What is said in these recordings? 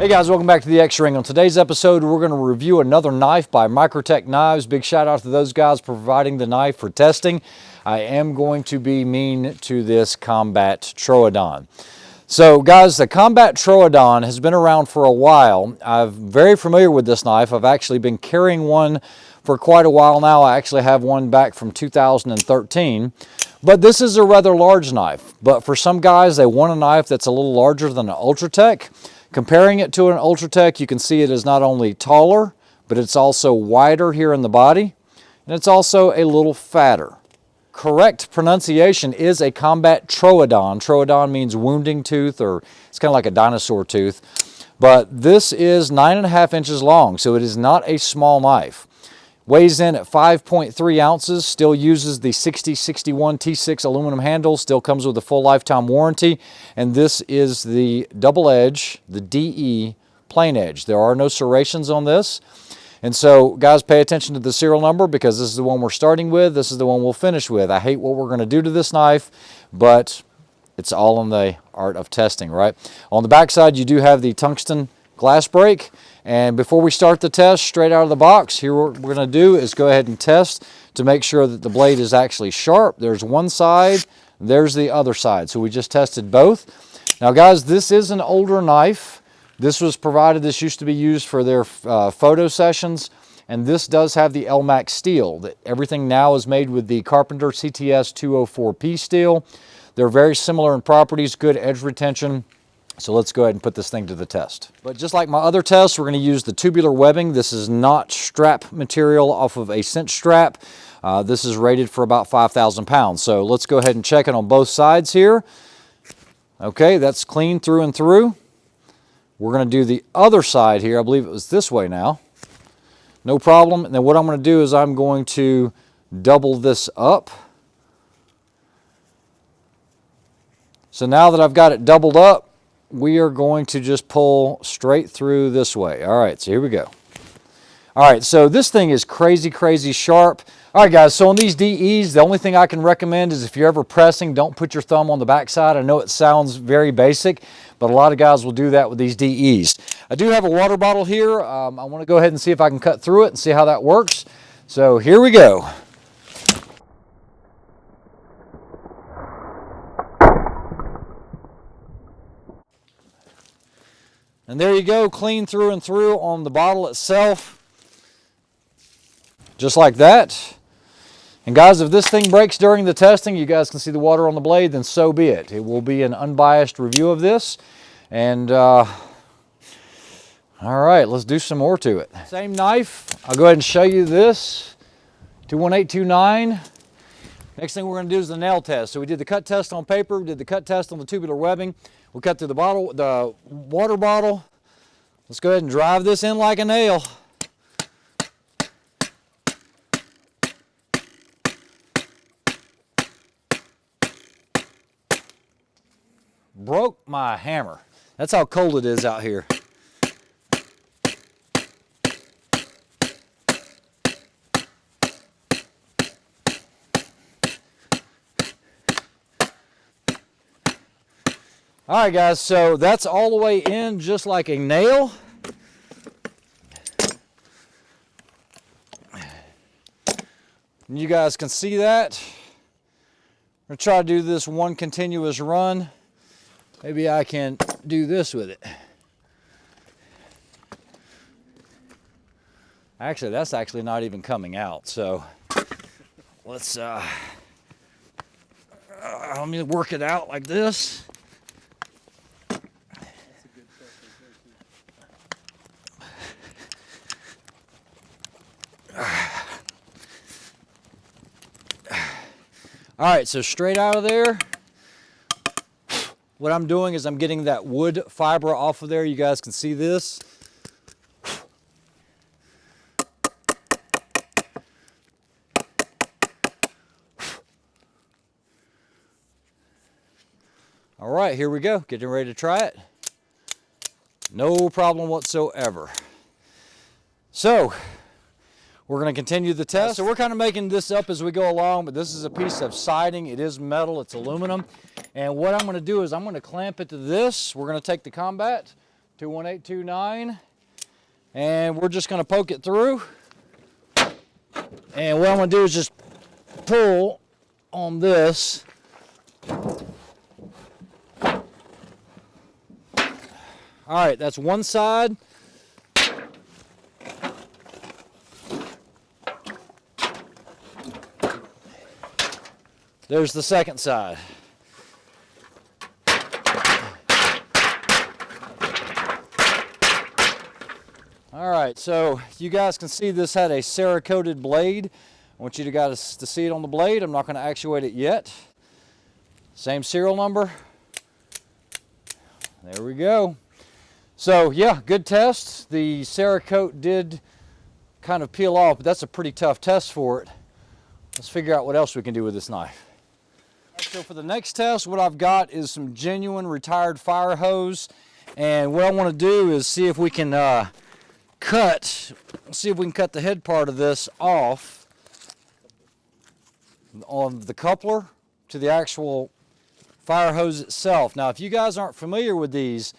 Hey guys, welcome back to the X-Ring. On today's episode, we're going to review another knife by Microtech Knives. Big shout out to those guys providing the knife for testing. I am going to be mean to this Combat Troodon. So guys, the Combat Troodon has been around for a while. I'm very familiar with this knife. I've actually been carrying one for quite a while now. I actually have one back from 2013. But this is a rather large knife. But for some guys, they want a knife that's a little larger than an Ultratech. Comparing it to an Ultratech, you can see it is not only taller, but it's also wider here in the body, and it's also a little fatter. Correct pronunciation is a Combat Troodon. Troodon means wounding tooth, or it's kind of like a dinosaur tooth. But this is 9.5 inches long, so it is not a small knife. Weighs in at 5.3 ounces, still uses the 6061 T6 aluminum handle, still comes with a full lifetime warranty, and this is the double edge, the DE plain edge. There are no serrations on this. And so guys, pay attention to the serial number because this is the one we're starting with, this is the one we'll finish with. I hate what we're going to do to this knife, but it's all in the art of testing, right? On the back side, you do have the tungsten glass break. And before we start the test straight out of the box, here what we're going to do is go ahead and test to make sure that the blade is actually sharp. There's one side, there's the other side. So we just tested both. Now guys, this is an older knife. This was provided, this used to be used for their photo sessions. And this does have the LMAX steel. Everything now is made with the Carpenter CTS 204P steel. They're very similar in properties, good edge retention. So let's go ahead and put this thing to the test. But just like my other tests, we're going to use the tubular webbing. This is not strap material off of a cinch strap. This is rated for about 5,000 pounds. So let's go ahead and check it on both sides here. Okay, that's clean through and through. We're going to do the other side here. I believe it was this way now. No problem. And then what I'm going to do is I'm going to double this up. So now that I've got it doubled up, we are going to just pull straight through this way. All right, so here we go. All right, so this thing is crazy, crazy sharp. All right, guys, so on these DEs, the only thing I can recommend is if you're ever pressing, don't put your thumb on the backside. I know it sounds very basic, but a lot of guys will do that with these DEs. I do have a water bottle here. I want to go ahead and see if I can cut through it and see how that works. So here we go. And there you go, clean through and through on the bottle itself. Just like that. And guys, if this thing breaks during the testing, you guys can see the water on the blade, then so be it. It will be an unbiased review of this. And all right, let's do some more to it. Same knife. I'll go ahead and show you this. 21829. Next thing we're going to do is the nail test. So we did the cut test on paper, we did the cut test on the tubular webbing. We'll cut through the bottle, the water bottle. Let's go ahead and drive this in like a nail. Broke my hammer. That's how cold it is out here. All right, guys, so that's all the way in just like a nail. And you guys can see that. I'm going to try to do this one continuous run. Maybe I can do this with it. Actually, that's actually not even coming out, so let's let me work it out like this. All right, so straight out of there, what I'm doing is I'm getting that wood fiber off of there. You guys can see this. All right, here we go. Getting ready to try it. No problem whatsoever. So, we're going to continue the test. So we're kind of making this up as we go along, but this is a piece of siding. It is metal, it's aluminum. And what I'm going to do is I'm going to clamp it to this. We're going to take the Combat 21829, and we're just going to poke it through. And what I'm going to do is just pull on this. All right, that's one side. There's the second side. All right, so you guys can see this had a Cerakoted blade. I want you guys to see it on the blade. I'm not going to actuate it yet. Same serial number. There we go. So yeah, good test. The Cerakote did kind of peel off, but that's a pretty tough test for it. Let's figure out what else we can do with this knife. So for the next test, what I've got is some genuine retired fire hose. And what I want to do is see if we can cut the head part of this off on the coupler to the actual fire hose itself. Now, if you guys aren't familiar with these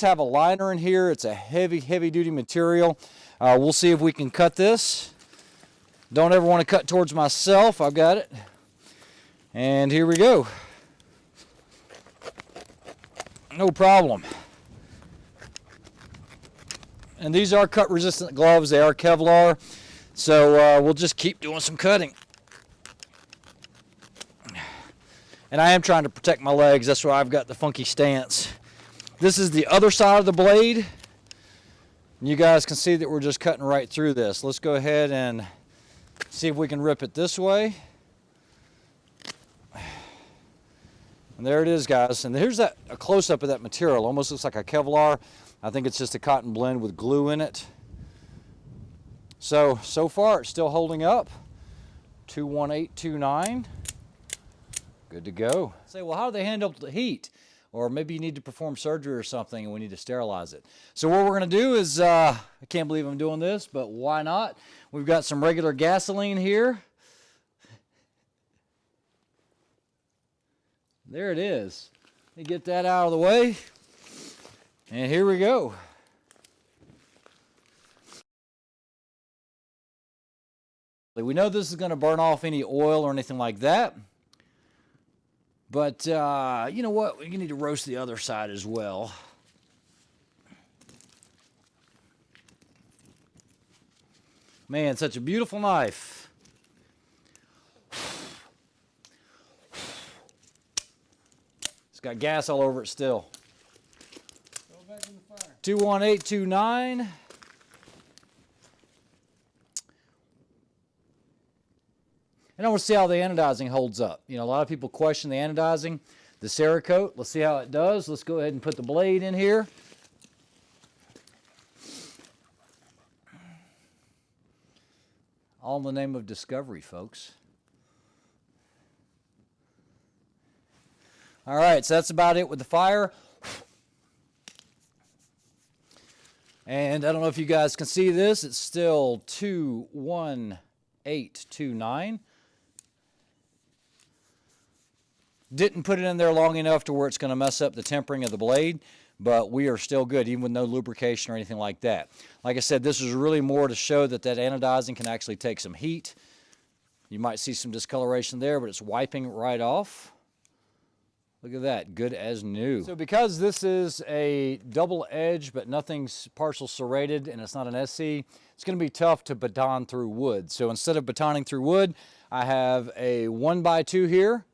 have a liner in here. It's a heavy duty material. We'll see if we can cut this. Don't ever want to cut towards myself. I've got it. And here we go. No problem. And these are cut resistant gloves. They are Kevlar. So we'll just keep doing some cutting. And I am trying to protect my legs. That's why I've got the funky stance. This is the other side of the blade. You guys can see that we're just cutting right through this. Let's go ahead and see if we can rip it this way. And there it is, guys. And here's a close-up of that material. Almost looks like a Kevlar. I think it's just a cotton blend with glue in it. So far it's still holding up. 21829. Good to go. Say, well, how do they handle the heat? Or maybe you need to perform surgery or something and we need to sterilize it. So what we're going to do is, I can't believe I'm doing this, but why not? We've got some regular gasoline here. There it is. Let me get that out of the way. And here we go. We know this is going to burn off any oil or anything like that. But you know what? You need to roast the other side as well. Man, such a beautiful knife. It's got gas all over it still. Go back in the fire. 21829. And I want to see how the anodizing holds up. You know, a lot of people question the anodizing, the Cerakote. Let's see how it does. Let's go ahead and put the blade in here. All in the name of discovery, folks. All right, so that's about it with the fire. And I don't know if you guys can see this. It's still 21829. Didn't put it in there long enough to where it's going to mess up the tempering of the blade, but we are still good, even with no lubrication or anything like that. Like I said, this is really more to show that anodizing can actually take some heat. You might see some discoloration there, but it's wiping right off. Look at that, good as new. So because this is a double edge, but nothing's partial serrated and it's not an SC, it's going to be tough to baton through wood. So instead of batoning through wood, I have a 1x2 here.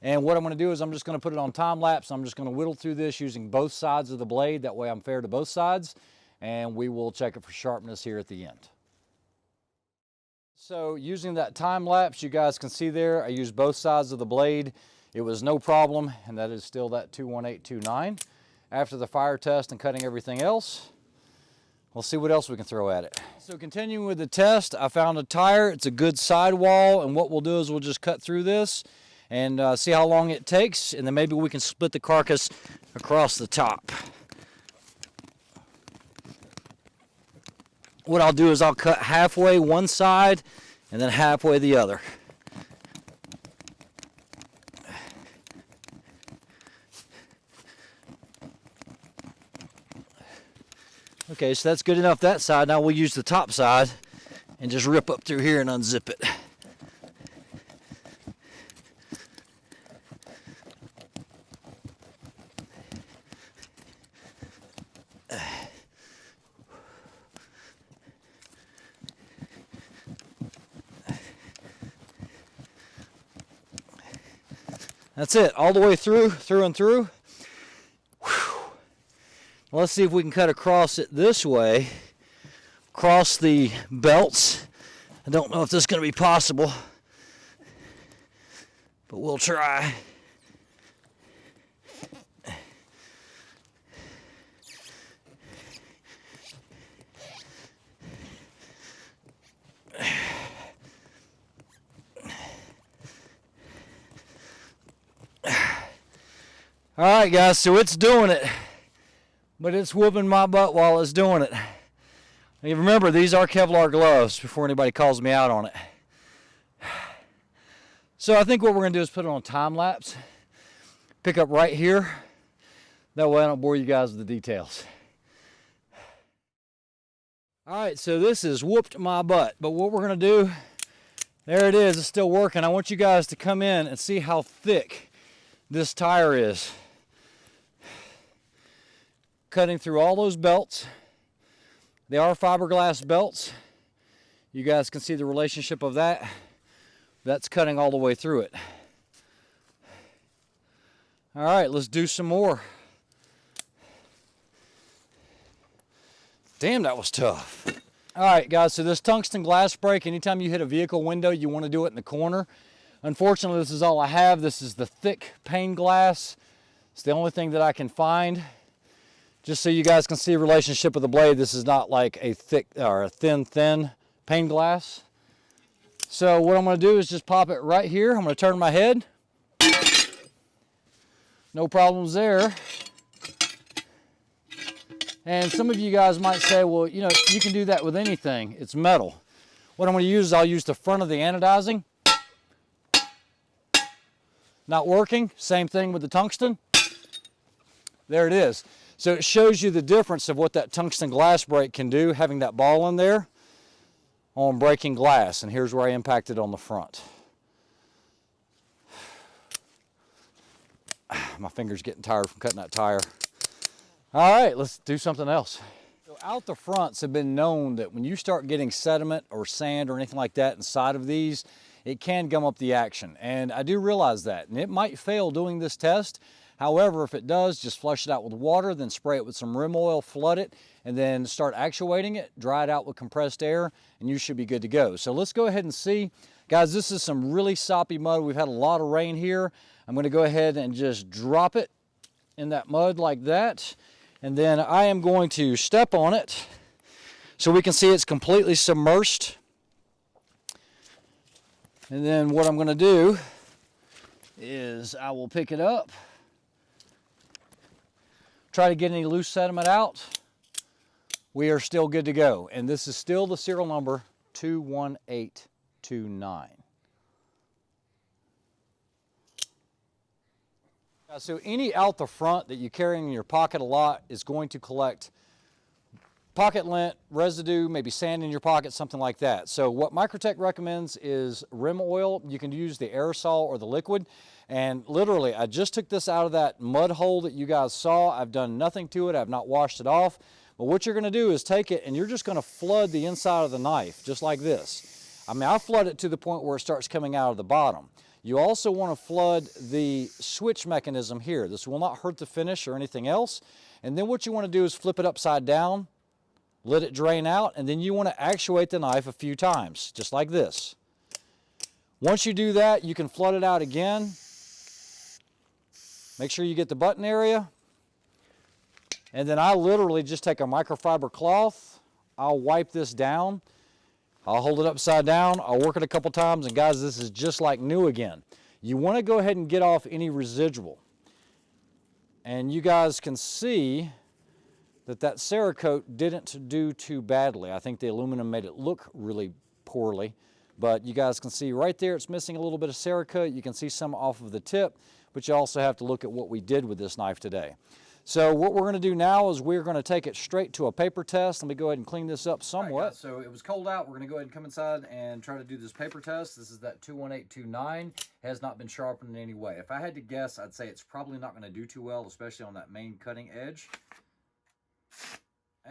And what I'm going to do is I'm just going to put it on time lapse. I'm just going to whittle through this using both sides of the blade. That way I'm fair to both sides. And we will check it for sharpness here at the end. So using that time lapse, you guys can see there, I used both sides of the blade. It was no problem, and that is still that 21829. After the fire test and cutting everything else, we'll see what else we can throw at it. So continuing with the test, I found a tire. It's a good sidewall, and what we'll do is we'll just cut through this and see how long it takes, and then maybe we can split the carcass across the top. What I'll do is I'll cut halfway one side and then halfway the other. Okay, so that's good enough that side. Now we'll use the top side and just rip up through here and unzip it. That's it, all the way through and through. Whew. Let's see if we can cut across it this way, across the belts. I don't know if this is going to be possible, but we'll try. All right, guys, so it's doing it, but it's whooping my butt while it's doing it. And remember, these are Kevlar gloves before anybody calls me out on it. So I think what we're going to do is put it on time lapse, pick up right here. That way I don't bore you guys with the details. All right, so this has whooped my butt, but what we're going to do, there it is, it's still working. I want you guys to come in and see how thick this tire is. Cutting through all those belts. They are fiberglass belts. You guys can see the relationship of that. That's cutting all the way through it. All right, let's do some more. Damn, that was tough. All right, guys, so this tungsten glass break, anytime you hit a vehicle window, you want to do it in the corner. Unfortunately, this is all I have. This is the thick pane glass. It's the only thing that I can find. Just so you guys can see the relationship of the blade, this is not like a thick or a thin pane glass. So what I'm going to do is just pop it right here. I'm going to turn my head. No problems there. And some of you guys might say, well, you know, you can do that with anything. It's metal. What I'm going to use is I'll use the front of the anodizing. Not working. Same thing with the tungsten. There it is. So it shows you the difference of what that tungsten glass break can do, having that ball in there on breaking glass. And here's where I impacted on the front. My finger's getting tired from cutting that tire. All right, let's do something else. So out the fronts have been known that when you start getting sediment or sand or anything like that inside of these, it can gum up the action. And I do realize that. And it might fail doing this test. However, if it does, just flush it out with water, then spray it with some rim oil, flood it, and then start actuating it, dry it out with compressed air, and you should be good to go. So let's go ahead and see. Guys, this is some really soppy mud. We've had a lot of rain here. I'm going to go ahead and just drop it in that mud like that. And then I am going to step on it so we can see it's completely submersed. And then what I'm going to do is I will pick it up. Try to get any loose sediment out. We are still good to go. And this is still the serial number 21829. So any out the front that you carry in your pocket a lot is going to collect pocket lint, residue, maybe sand in your pocket, something like that. So what Microtech recommends is rim oil. You can use the aerosol or the liquid. And literally, I just took this out of that mud hole that you guys saw. I've done nothing to it. I've not washed it off. But what you're going to do is take it and you're just going to flood the inside of the knife, just like this. I mean, I flood it to the point where it starts coming out of the bottom. You also want to flood the switch mechanism here. This will not hurt the finish or anything else. And then what you want to do is flip it upside down, let it drain out, and then you want to actuate the knife a few times, just like this. Once you do that, you can flood it out again. Make sure you get the button area. And then I literally just take a microfiber cloth. I'll wipe this down. I'll hold it upside down. I'll work it a couple times. And guys, this is just like new again. You want to go ahead and get off any residual. And you guys can see that that Cerakote didn't do too badly. I think the aluminum made it look really poorly. But you guys can see right there, it's missing a little bit of Cerakote. You can see some off of the tip. But you also have to look at what we did with this knife today. So what we're going to do now is we're going to take it straight to a paper test. Let me go ahead and clean this up somewhat. All right, guys, so it was cold out. We're going to go ahead and come inside and try to do this paper test. This is that 21829. Has not been sharpened in any way. If I had to guess, I'd say it's probably not going to do too well, especially on that main cutting edge.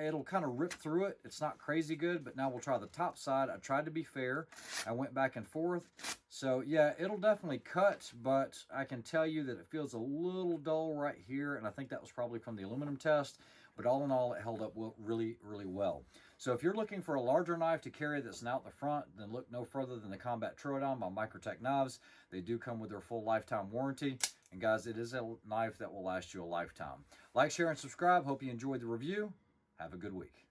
It'll kind of rip through it. It's not crazy good, but now we'll try the top side. I tried to be fair. I went back and forth. So yeah, it'll definitely cut, but I can tell you that it feels a little dull right here, and I think that was probably from the aluminum test, but all in all, it held up really, really well. So if you're looking for a larger knife to carry that's out the front, then look no further than the Combat Troodon by Microtech Knives. They do come with their full lifetime warranty. And guys, it is a knife that will last you a lifetime. Like, share, and subscribe. Hope you enjoyed the review. Have a good week.